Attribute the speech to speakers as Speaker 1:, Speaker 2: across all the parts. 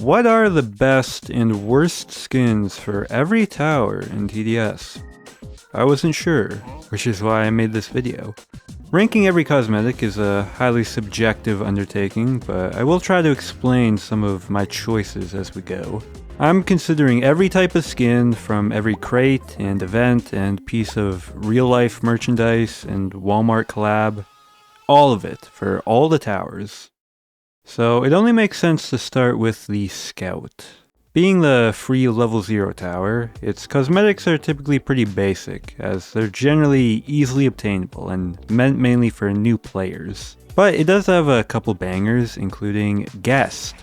Speaker 1: What are the best and worst skins for every tower in TDS? I wasn't sure, which is why I made this video. Ranking every cosmetic is a highly subjective undertaking, but I will try to explain some of my choices as we go. I'm considering every type of skin from every crate and event and piece of real-life merchandise and Walmart collab, all of it for all the towers. So it only makes sense to start with the Scout. Being the free level 0 tower, its cosmetics are typically pretty basic, as they're generally easily obtainable and meant mainly for new players. But it does have a couple bangers, including Guest.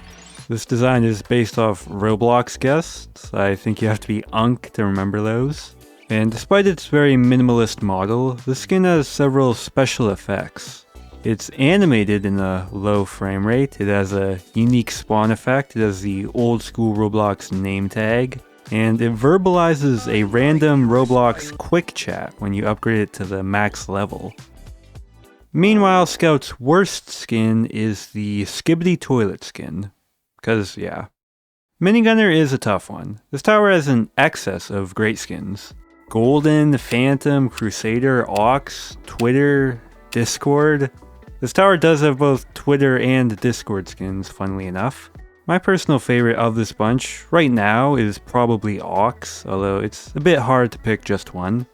Speaker 1: This design is based off Roblox Guests. I think you have to be Unk to remember those. And despite its very minimalist model, the skin has several special effects. It's animated in a low frame rate, it has a unique spawn effect, it has the old school Roblox name tag, and it verbalizes a random Roblox quick chat when you upgrade it to the max level. Meanwhile, Scout's worst skin is the Skibbity Toilet skin. Cause yeah. Minigunner is a tough one. This tower has an excess of great skins. Golden, Phantom, Crusader, Ox, Twitter, Discord. This tower does have both Twitter and Discord skins, funnily enough. My personal favorite of this bunch, right now, is probably Ox, although it's a bit hard to pick just one.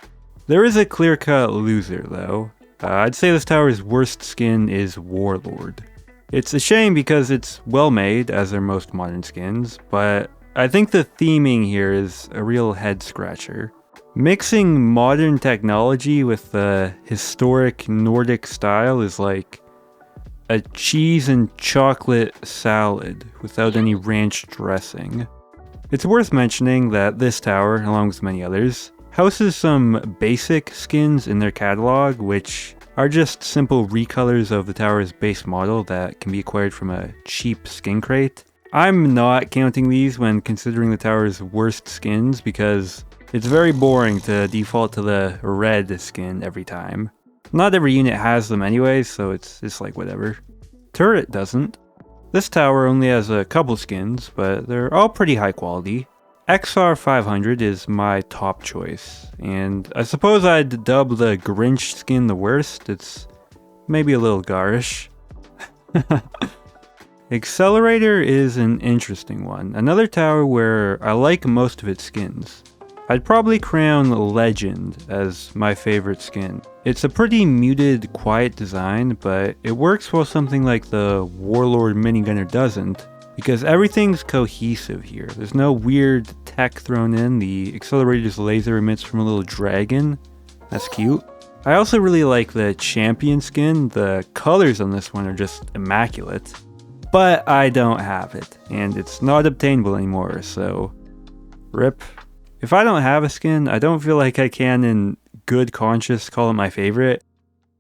Speaker 1: There is a clear-cut loser, though. I'd say this tower's worst skin is Warlord. It's a shame because it's well made, as are most modern skins, but I think the theming here is a real head-scratcher. Mixing modern technology with the historic Nordic style is like a cheese and chocolate salad without any ranch dressing. It's worth mentioning that this tower, along with many others, houses some basic skins in their catalog, which are just simple recolors of the tower's base model that can be acquired from a cheap skin crate. I'm not counting these when considering the tower's worst skins because it's very boring to default to the red skin every time. Not every unit has them anyway, so it's like whatever. Turret doesn't. This tower only has a couple skins, but they're all pretty high quality. XR 500 is my top choice, and I suppose I'd dub the Grinch skin the worst. It's maybe a little garish. Accelerator is an interesting one, another tower where I like most of its skins. I'd probably crown Legend as my favorite skin. It's a pretty muted, quiet design, but it works while something like the Warlord Minigunner doesn't, because everything's cohesive here. There's no weird tech thrown in. The Accelerator's laser emits from a little dragon. That's cute. I also really like the Champion skin. The colors on this one are just immaculate. But I don't have it, and it's not obtainable anymore, so RIP. If I don't have a skin, I don't feel like I can in good conscience call it my favorite.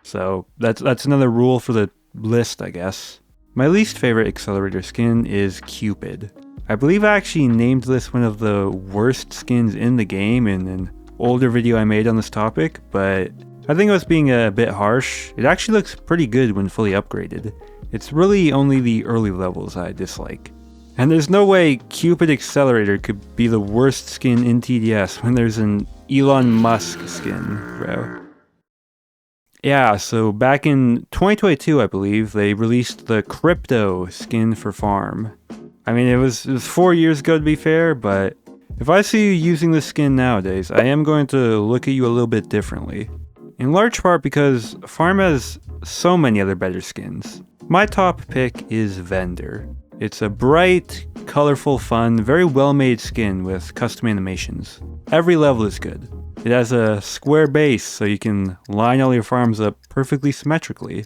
Speaker 1: So that's another rule for the list, I guess. My least favorite Accelerator skin is Cupid. I believe I actually named this one of the worst skins in the game in an older video I made on this topic, but I think I was being a bit harsh. It actually looks pretty good when fully upgraded. It's really only the early levels I dislike. And there's no way Cupid Accelerator could be the worst skin in TDS when there's an Elon Musk skin, bro. Yeah, so back in 2022, I believe, they released the Crypto skin for farm. I mean, it was 4 years ago to be fair, but if I see you using this skin nowadays, I am going to look at you a little bit differently. In large part because farm has so many other better skins. My top pick is Vendor. It's a bright, colorful, fun, very well-made skin with custom animations. Every level is good. It has a square base so you can line all your farms up perfectly symmetrically.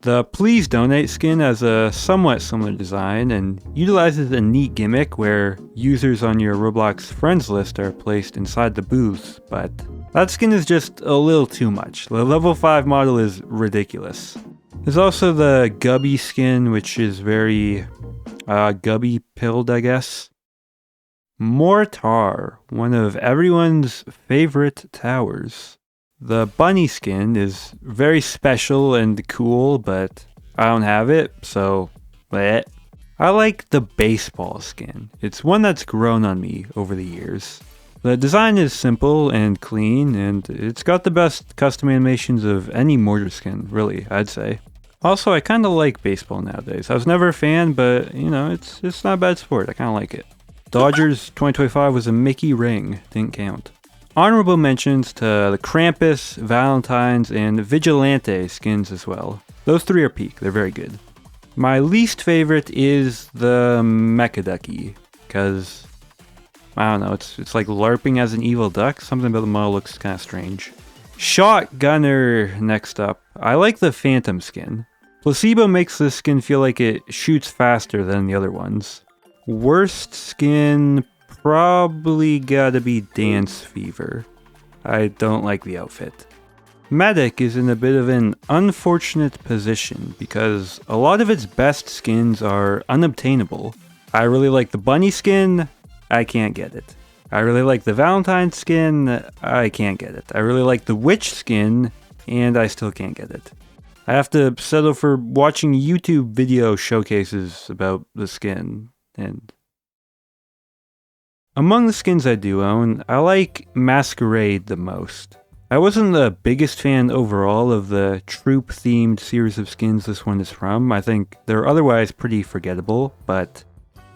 Speaker 1: The Please Donate skin has a somewhat similar design and utilizes a neat gimmick where users on your Roblox friends list are placed inside the booths, but that skin is just a little too much. The level 5 model is ridiculous. There's also the Gubby skin, which is very Gubby pilled, I guess. Mortar, one of everyone's favorite towers. The bunny skin is very special and cool, but I don't have it, so bleh. I like the baseball skin. It's one that's grown on me over the years. The design is simple and clean, and it's got the best custom animations of any Mortar skin, really, I'd say. Also, I kinda like baseball nowadays. I was never a fan, but, you know, it's not a bad sport. I kinda like it. Dodgers 2025 was a Mickey ring, didn't count. Honorable mentions to the Krampus, Valentine's, and Vigilante skins as well. Those three are peak, they're very good. My least favorite is the Mecha Ducky, because, I don't know, it's like LARPing as an evil duck. Something about the model looks kind of strange. Shotgunner next up. I like the Phantom skin. Placebo makes this skin feel like it shoots faster than the other ones. Worst skin, probably gotta be Dance Fever. I don't like the outfit. Medic is in a bit of an unfortunate position because a lot of its best skins are unobtainable. I really like the bunny skin, I can't get it. I really like the Valentine skin, I can't get it. I really like the witch skin, and I still can't get it. I have to settle for watching YouTube video showcases about the skin, and... Among the skins I do own, I like Masquerade the most. I wasn't the biggest fan overall of the troop-themed series of skins this one is from. I think they're otherwise pretty forgettable, but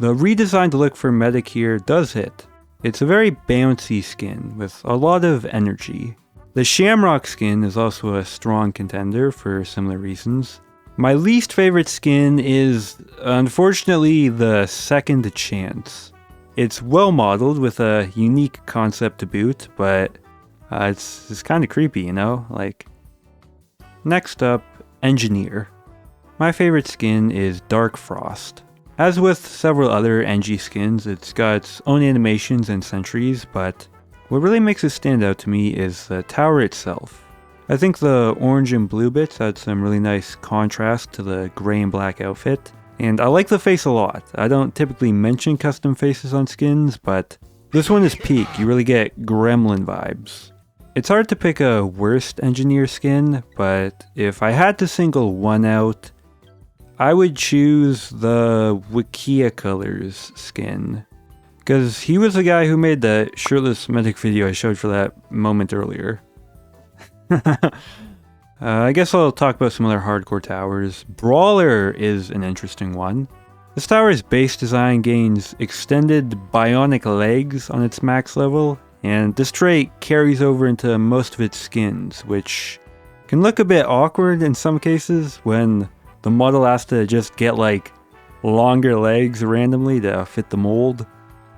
Speaker 1: the redesigned look for Medic here does hit. It's a very bouncy skin with a lot of energy. The Shamrock skin is also a strong contender for similar reasons. My least favorite skin is, unfortunately, the Second Chance. It's well modeled with a unique concept to boot, but it's kind of creepy, you know? Like, next up, Engineer. My favorite skin is Dark Frost. As with several other NG skins, it's got its own animations and sentries, but what really makes it stand out to me is the tower itself. I think the orange and blue bits add some really nice contrast to the gray and black outfit, and I like the face a lot. I don't typically mention custom faces on skins, but this one is peak. You really get Gremlin vibes. It's hard to pick a worst Engineer skin, but if I had to single one out, I would choose the Wikia Colors skin. Because he was the guy who made the shirtless medic video I showed for that moment earlier. I guess I'll talk about some other hardcore towers. Brawler is an interesting one. This tower's base design gains extended bionic legs on its max level, and this trait carries over into most of its skins, which can look a bit awkward in some cases when the model has to just get like longer legs randomly to fit the mold.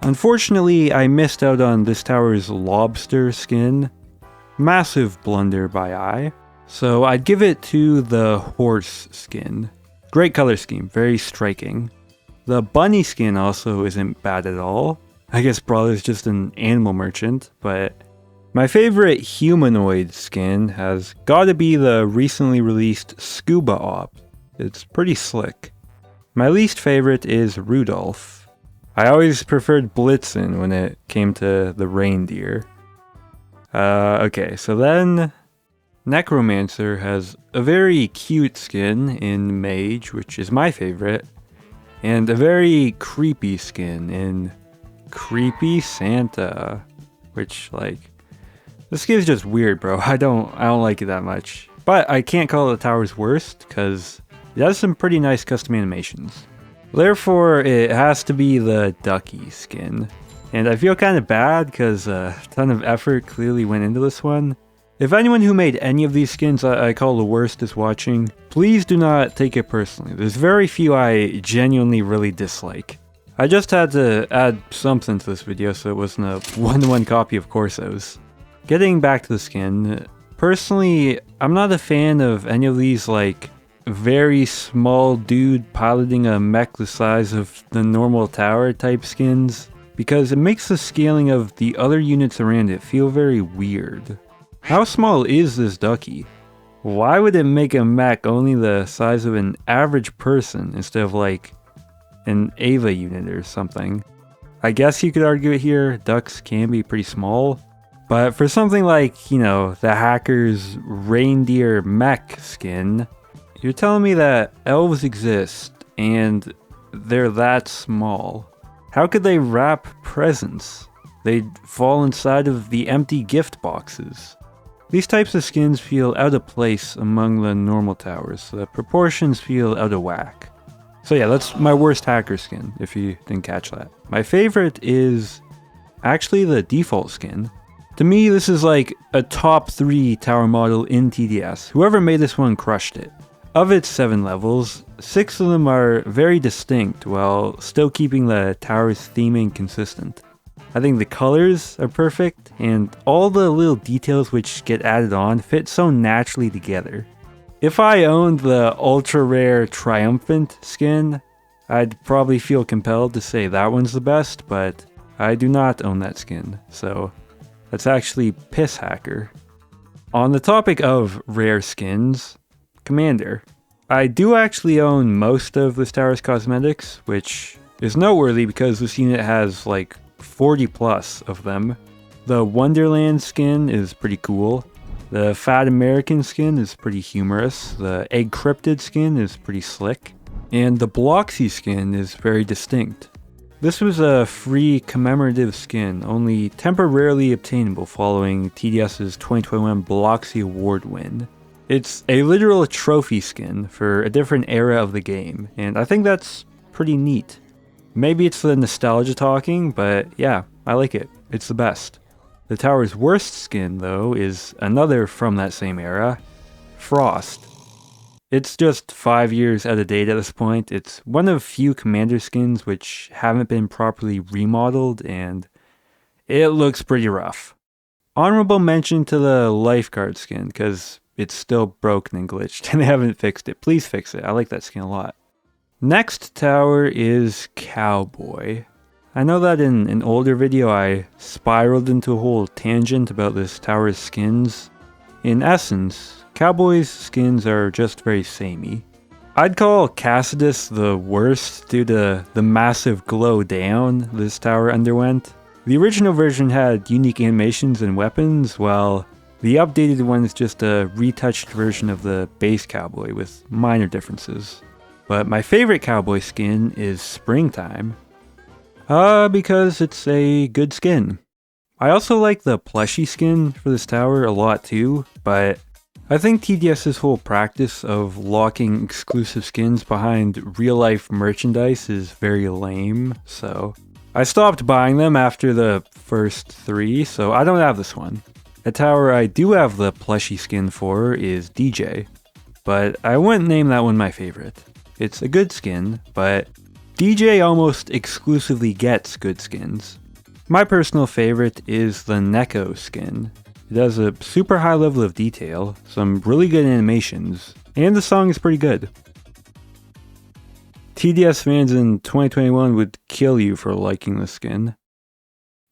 Speaker 1: Unfortunately, I missed out on this tower's lobster skin. Massive blunder by eye. So I'd give it to the horse skin. Great color scheme, very striking. The bunny skin also isn't bad at all. I guess Brawler's just an animal merchant, but my favorite humanoid skin has gotta be the recently released Scuba Op. It's pretty slick. My least favorite is Rudolph. I always preferred Blitzen when it came to the reindeer. Okay, so then Necromancer has a very cute skin in Mage, which is my favorite, and a very creepy skin in Creepy Santa, which, like, this skin is just weird, bro. I don't like it that much. But I can't call it the tower's worst, because it has some pretty nice custom animations. Therefore, it has to be the Ducky skin. And I feel kind of bad because a ton of effort clearly went into this one. If anyone who made any of these skins I call the worst is watching, please do not take it personally. There's very few I genuinely really dislike. I just had to add something to this video so it wasn't a one-to-one copy of Corso's. Getting back to the skin, personally, I'm not a fan of any of these like very small dude piloting a mech the size of the normal tower type skins, because it makes the scaling of the other units around it feel very weird. How small is this Ducky? Why would it make a mech only the size of an average person instead of like an Ava unit or something? I guess you could argue it here, ducks can be pretty small, but for something like, you know, the hacker's reindeer mech skin, you're telling me that elves exist and they're that small. How could they wrap presents? They'd fall inside of the empty gift boxes. These types of skins feel out of place among the normal towers. The proportions feel out of whack. So yeah, that's my worst hacker skin, if you didn't catch that. My favorite is actually the default skin. To me, this is like a top 3 tower model in TDS. Whoever made this one crushed it. Of its 7 levels, 6 of them are very distinct while still keeping the tower's theming consistent. I think the colors are perfect, and all the little details which get added on fit so naturally together. If I owned the ultra rare Triumphant skin, I'd probably feel compelled to say that one's the best, but I do not own that skin, so that's actually piss hacker. On the topic of rare skins, Commander. I do actually own most of this tower's cosmetics, which is noteworthy because this unit has like 40 plus of them. The Wonderland skin is pretty cool. The Fat American skin is pretty humorous. The Egg Cryptid skin is pretty slick. And the Bloxy skin is very distinct. This was a free commemorative skin, only temporarily obtainable following TDS's 2021 Bloxy Award win. It's a literal trophy skin for a different era of the game, and I think that's pretty neat. Maybe it's the nostalgia talking, but yeah, I like it. It's the best. The tower's worst skin, though, is another from that same era, Frost. It's just 5 years out of date at this point. It's one of few commander skins which haven't been properly remodeled, and it looks pretty rough. Honorable mention to the lifeguard skin, because it's still broken and glitched, and they haven't fixed it. Please fix it. I like that skin a lot. Next tower is Cowboy. I know that in an older video I spiraled into a whole tangent about this tower's skins. In essence, Cowboy's skins are just very samey. I'd call Cassidus the worst due to the massive glow down this tower underwent. The original version had unique animations and weapons, while the updated one is just a retouched version of the base Cowboy with minor differences. But my favorite Cowboy skin is Springtime. Because it's a good skin. I also like the plushie skin for this tower a lot too, but I think TDS's whole practice of locking exclusive skins behind real-life merchandise is very lame, so I stopped buying them after the first 3, so I don't have this one. A tower I do have the plushie skin for is DJ, but I wouldn't name that one my favorite. It's a good skin, but DJ almost exclusively gets good skins. My personal favorite is the Neko skin. It has a super high level of detail, some really good animations, and the song is pretty good. TDS fans in 2021 would kill you for liking the skin.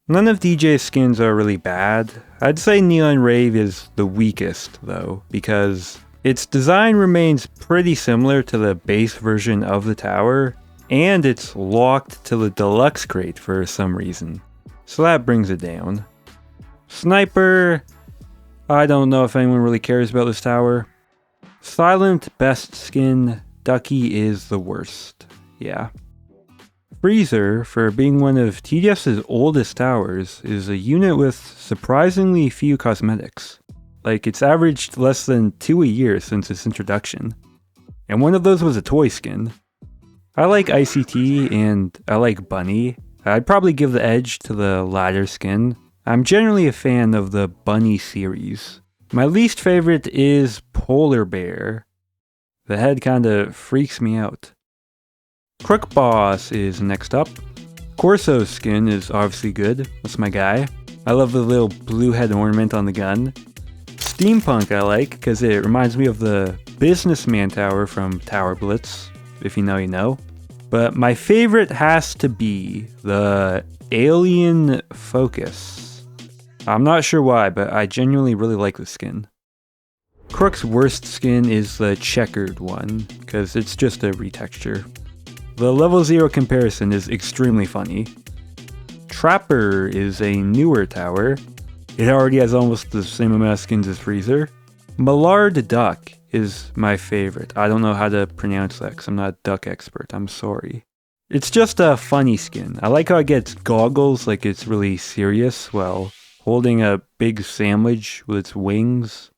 Speaker 1: None of DJ's skins are really bad. I'd say Neon Rave is the weakest though, because its design remains pretty similar to the base version of the tower, and it's locked to the deluxe crate for some reason. So that brings it down. Sniper, I don't know if anyone really cares about this tower. Silent best skin, Ducky is the worst. Yeah. Freezer, for being one of TDS's oldest towers, is a unit with surprisingly few cosmetics. Like, it's averaged less than 2 a year since its introduction. And one of those was a toy skin. I like ICT and I like Bunny. I'd probably give the edge to the latter skin. I'm generally a fan of the Bunny series. My least favorite is Polar Bear. The head kinda freaks me out. Crook Boss is next up. Corso's skin is obviously good. That's my guy. I love the little blue head ornament on the gun. Steampunk I like because it reminds me of the Businessman Tower from Tower Blitz. If you know, you know. But my favorite has to be the Alien Focus. I'm not sure why, but I genuinely really like the skin. Crook's worst skin is the checkered one, because it's just a retexture. The level 0 comparison is extremely funny. Trapper is a newer tower. It already has almost the same amount of skins as Freezer. Millard Duck is my favorite. I don't know how to pronounce that because I'm not a duck expert. I'm sorry. It's just a funny skin. I like how it gets goggles like it's really serious while holding a big sandwich with its wings.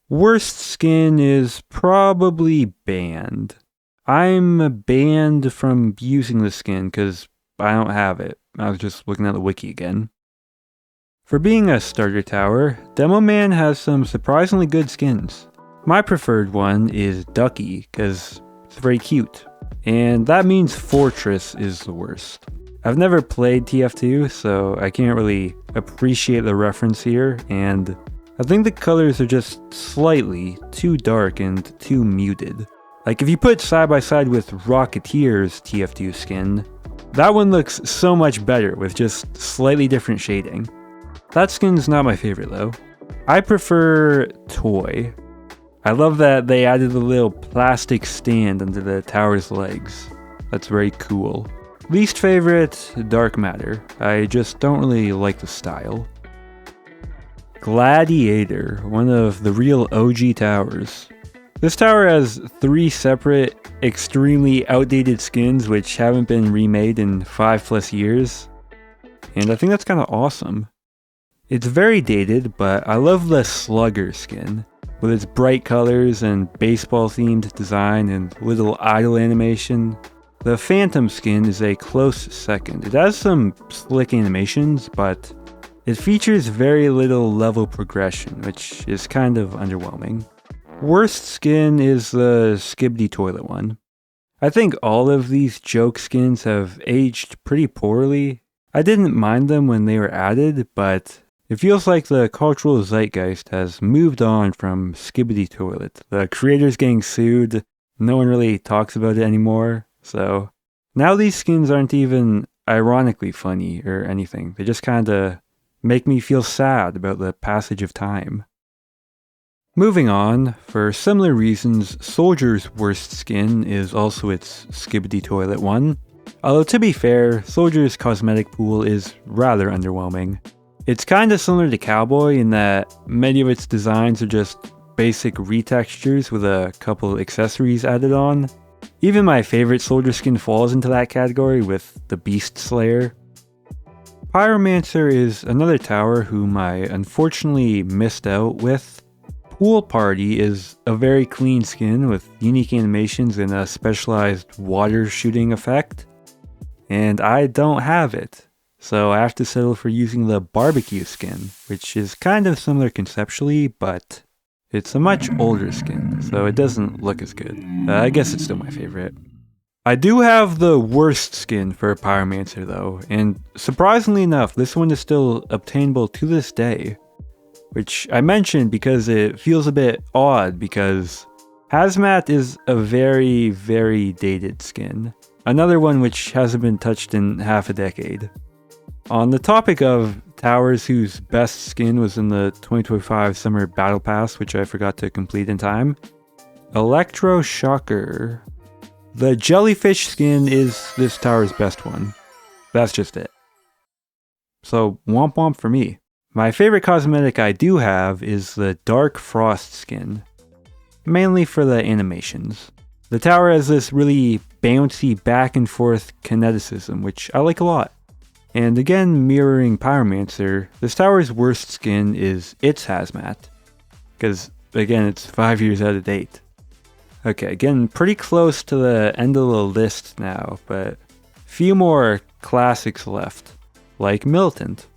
Speaker 1: Worst skin is probably banned. I'm banned from using the skin because I don't have it. I was just looking at the wiki again. For being a starter tower, Demoman has some surprisingly good skins. My preferred one is Ducky because it's very cute. And that means Fortress is the worst. I've never played TF2, so I can't really appreciate the reference here, and I think the colors are just slightly too dark and too muted. Like if you put side by side with Rocketeer's TF2 skin, that one looks so much better with just slightly different shading. That skin's not my favorite though. I prefer Toy. I love that they added a little plastic stand under the tower's legs. That's very cool. Least favorite, Dark Matter. I just don't really like the style. Gladiator, one of the real OG towers. This tower has 3 separate, extremely outdated skins which haven't been remade in 5+ years. And I think that's kind of awesome. It's very dated, but I love the Slugger skin. With its bright colors and baseball themed design and little idle animation. The Phantom skin is a close second. It has some slick animations, but it features very little level progression, which is kind of underwhelming. Worst skin is the Skibidi Toilet one. I think all of these joke skins have aged pretty poorly. I didn't mind them when they were added, but it feels like the cultural zeitgeist has moved on from Skibidi Toilet. The creator's getting sued, no one really talks about it anymore, so now these skins aren't even ironically funny or anything. They just kinda make me feel sad about the passage of time. Moving on, for similar reasons, Soldier's worst skin is also its Skibidi Toilet one. Although to be fair, Soldier's cosmetic pool is rather underwhelming. It's kinda similar to Cowboy in that many of its designs are just basic retextures with a couple accessories added on. Even my favorite Soldier skin falls into that category with the Beast Slayer. Pyromancer is another tower whom I unfortunately missed out with. Pool Party is a very clean skin with unique animations and a specialized water shooting effect. And I don't have it. So I have to settle for using the Barbecue skin, which is kind of similar conceptually, but it's a much older skin, so it doesn't look as good. I guess it's still my favorite. I do have the worst skin for Pyromancer though, and surprisingly enough, this one is still obtainable to this day. Which I mentioned because it feels a bit odd because Hazmat is a very, very dated skin. Another one which hasn't been touched in half a decade. On the topic of towers whose best skin was in the 2025 Summer Battle Pass, which I forgot to complete in time, Electroshocker. The jellyfish skin is this tower's best one. That's just it. So womp womp for me. My favorite cosmetic I do have is the Dark Frost skin, mainly for the animations. The tower has this really bouncy back and forth kineticism, which I like a lot. And again, mirroring Pyromancer, this tower's worst skin is its Hazmat. Because, again, it's 5 years out of date. Okay, getting pretty close to the end of the list now, but few more classics left, like Militant.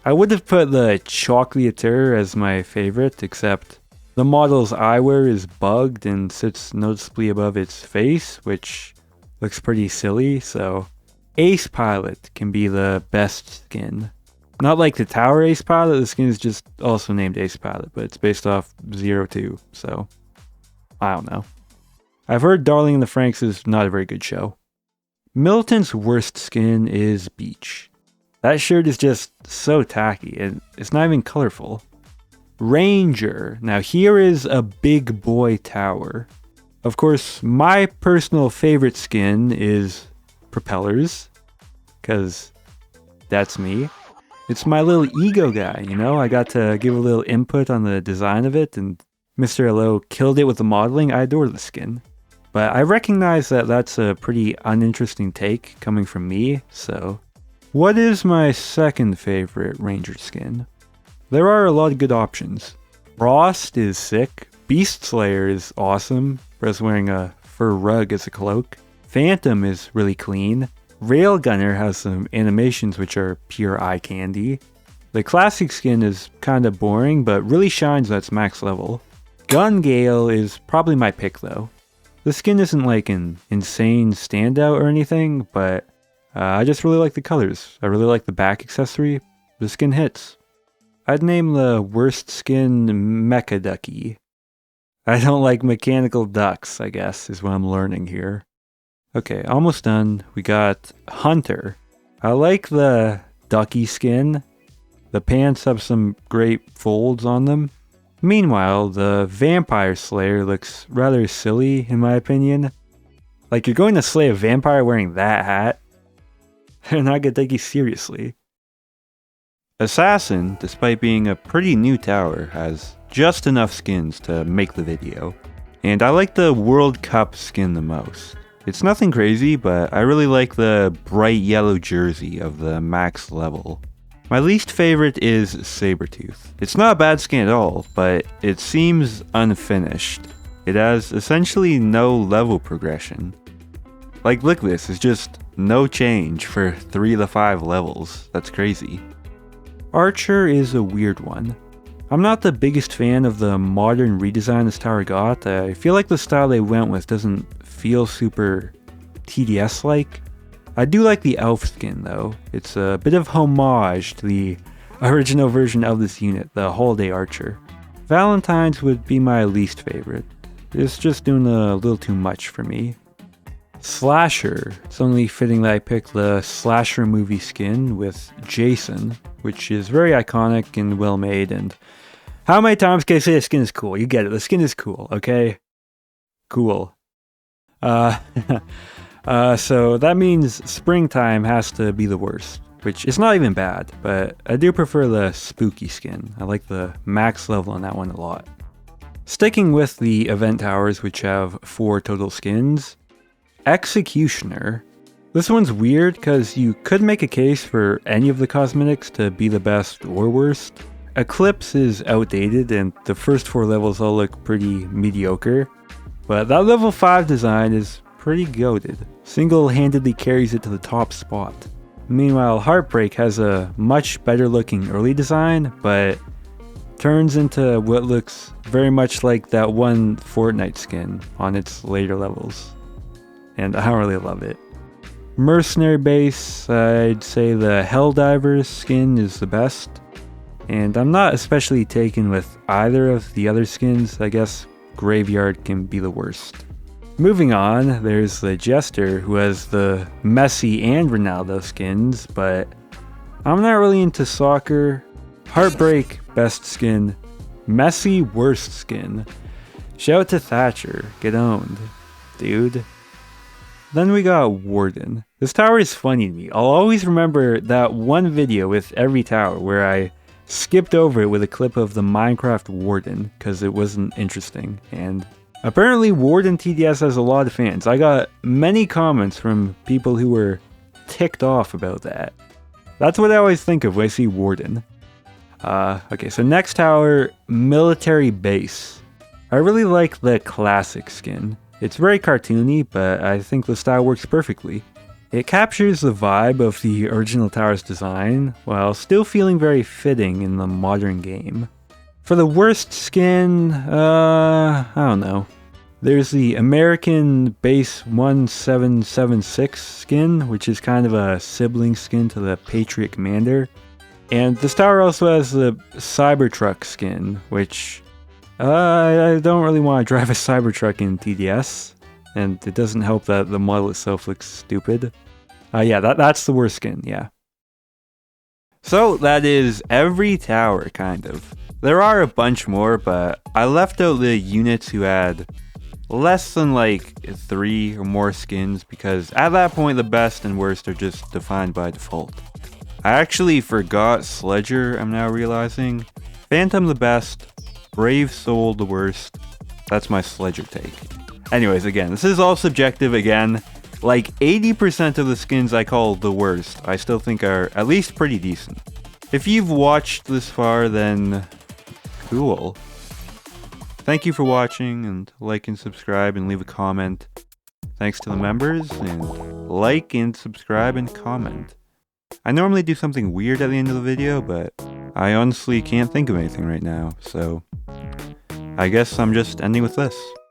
Speaker 1: I would have put the Chocolatier as my favorite, except the model's eyewear is bugged and sits noticeably above its face, which looks pretty silly, so Ace Pilot can be the best skin. Not like the Tower Ace Pilot, the skin is just also named Ace Pilot, but it's based off 02, so I don't know. I've heard Darling in the Franxx is not a very good show. Militant's worst skin is Beach. That shirt is just so tacky, and it's not even colorful. Ranger. Now here is a big boy tower. Of course, my personal favorite skin is Propellers, because that's me. It's my little ego guy, you know? I got to give a little input on the design of it, and Mr. Hello killed it with the modeling. I adore the skin. But I recognize that that's a pretty uninteresting take coming from me, so... What is my second favorite Ranger skin? There are a lot of good options. Frost is sick, Beast Slayer is awesome, Bro's wearing a fur rug as a cloak, Phantom is really clean, Railgunner has some animations which are pure eye candy, the classic skin is kinda boring but really shines at its max level. Gun Gale is probably my pick though. The skin isn't like an insane standout or anything, but I just really like the colors. I really like the back accessory. The skin hits. I'd name the worst skin Mecha Ducky. I don't like mechanical ducks, I guess, is what I'm learning here. Okay, almost done. We got Hunter. I like the ducky skin. The pants have some great folds on them. Meanwhile, the Vampire Slayer looks rather silly, in my opinion. Like, you're going to slay a vampire wearing that hat? They're not gonna take you seriously. Assassin, despite being a pretty new tower, has just enough skins to make the video. And I like the World Cup skin the most. It's nothing crazy, but I really like the bright yellow jersey of the max level. My least favorite is Sabretooth. It's not a bad skin at all, but it seems unfinished. It has essentially no level progression. Like, look, this is just no change for 3 to 5 levels. That's crazy. Archer is a weird one. I'm not the biggest fan of the modern redesign this tower got. I feel like the style they went with doesn't feel super TDS-like. I do like the elf skin though. It's a bit of homage to the original version of this unit, the Holiday Archer. Valentine's would be my least favorite. It's just doing a little too much for me. Slasher. It's only fitting that I picked the Slasher movie skin with Jason, which is very iconic and well made, and how many times can I say the skin is cool? You get it, the skin is cool, okay? Cool. So that means Springtime has to be the worst, which is not even bad, but I do prefer the spooky skin. I like the max level on that one a lot. Sticking with the event towers, which have 4 total skins, Executioner. This one's weird because you could make a case for any of the cosmetics to be the best or worst. Eclipse is outdated and the first 4 levels all look pretty mediocre, but that level 5 design is pretty goated. Single-handedly carries it to the top spot. Meanwhile, Heartbreak has a much better looking early design, but turns into what looks very much like that one Fortnite skin on its later levels. And I don't really love it. Mercenary Base, I'd say the Helldivers skin is the best. And I'm not especially taken with either of the other skins. I guess Graveyard can be the worst. Moving on, there's the Jester, who has the Messi and Ronaldo skins, but I'm not really into soccer. Heartbreak, best skin. Messi, worst skin. Shout out to Thatcher, get owned, dude. Then we got Warden. This tower is funny to me. I'll always remember that one video with every tower where I skipped over it with a clip of the Minecraft Warden because it wasn't interesting. And apparently Warden TDS has a lot of fans. I got many comments from people who were ticked off about that. That's what I always think of when I see Warden. Okay, so next tower, Military Base. I really like the classic skin. It's very cartoony, but I think the style works perfectly. It captures the vibe of the original tower's design, while still feeling very fitting in the modern game. For the worst skin, I don't know. There's the American Base 1776 skin, which is kind of a sibling skin to the Patriot Commander. And this tower also has the Cybertruck skin, which I don't really want to drive a Cybertruck in TDS, and it doesn't help that the model itself looks stupid. Yeah, that's the worst skin, yeah. So that is every tower, kind of. There are a bunch more, but I left out the units who had less than like 3 or more skins, because at that point the best and worst are just defined by default. I actually forgot Sledger, I'm now realizing. Phantom the best, Brave Soul the worst. That's my Sledger take. Anyways, again, this is all subjective again. Like 80% of the skins I call the worst, I still think are at least pretty decent. If you've watched this far, then cool. Thank you for watching, and like and subscribe and leave a comment. Thanks to the members, and like and subscribe and comment. I normally do something weird at the end of the video, but I honestly can't think of anything right now, so I guess I'm just ending with this.